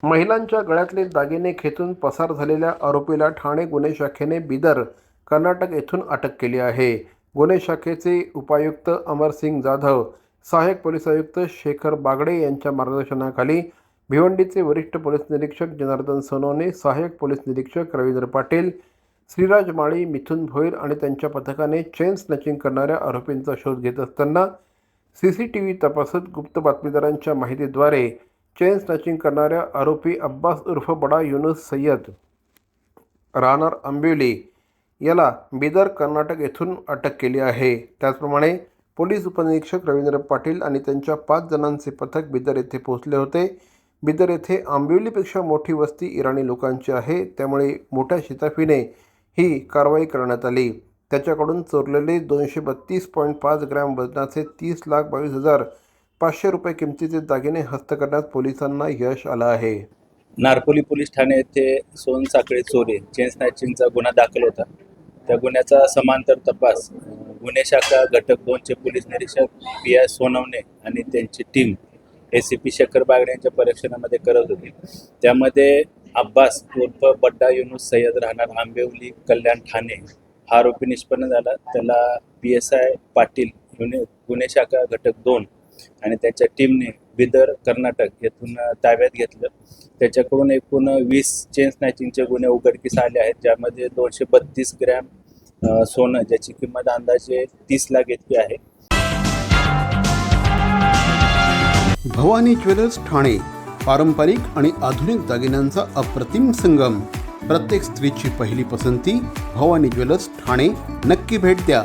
महिलांच्या गळ्यातले दागिने खेचून पसार झालेल्या आरोपीला ठाणे गुन्हे शाखेने बिदर, कर्नाटक येथून अटक केली आहे. गुन्हे शाखेचे उपायुक्त अमरसिंग जाधव, सहाय्यक पोलीस आयुक्त शेखर बागडे यांच्या मार्गदर्शनाखाली भिवंडीचे वरिष्ठ पोलीस निरीक्षक जनार्दन सोनवणे, सहाय्यक पोलीस निरीक्षक रवींद्र पाटील, श्रीराज माळी, मिथुन भोईर आणि त्यांच्या पथकाने चेन स्नॅचिंग करणाऱ्या आरोपींचा शोध घेत असताना CCTV तपासत गुप्त बातमीदारांच्या माहितीद्वारे चेन स्नॅचिंग करणाऱ्या आरोपी अब्बास उर्फ बडा युनुस सय्यद राहणार आंबिवली याला बिदर, कर्नाटक येथून अटक केली आहे. त्याचप्रमाणे पोलीस उपनिरीक्षक रवींद्र पाटील आणि त्यांच्या 5 जणांचे पथक बिदर येथे पोहोचले होते. बिदर येथे आंबिवलीपेक्षा मोठी वस्ती इराणी लोकांची आहे, त्यामुळे मोठ्या शिताफीने ही कारवाई करण्यात आली. त्याच्याकडून चोरलेले 232.5 ग्रॅम वजनाचे 30,22,500 रुपये किमतीचे दागिने हस्त करण्यात पोलिसांना यश आलं आहे. नारपोली पोलीस ठाणे येथे सोनसाखळी चोरी चेन स्नॅचिंगचा गुन्हा दाखल होता. त्या गुन्ह्याचा समांतर तपास गुन्हे शाखा घटक 2चे पोलीस निरीक्षक PI सोनवणे आणि त्यांची टीम ACP शेखर बागडे यांच्या परीक्षणामध्ये करत होती. त्यामध्ये अब्बास उर्फ बड्डा युनुस सय्यद राहणार आंबिवली, कल्याण, ठाणे हा आरोपी निष्पन्न झाला. त्याला PSI पाटील गुन्हे शाखा घटक 2 आणि त्याच्या टीमने बिदर, कर्नाटक येथून ताब्यात घेतलं. त्याच्याकडून एकूण 20 चेन स्नॅचिंगचे गुन्हे उघडकीस आले आहेत, ज्यामध्ये 232 ग्रॅम सोनं ज्याची किंमत अंदाजे 30 लाख इतकी आहे. भवानी ज्वेलर्स ठाणे, पारंपरिक आणि आधुनिक दागिन्यांचा अप्रतिम संगम. प्रत्येक स्त्रीची पहिली पसंती भवानी ज्वेलर्स ठाणे. नक्की भेट द्या.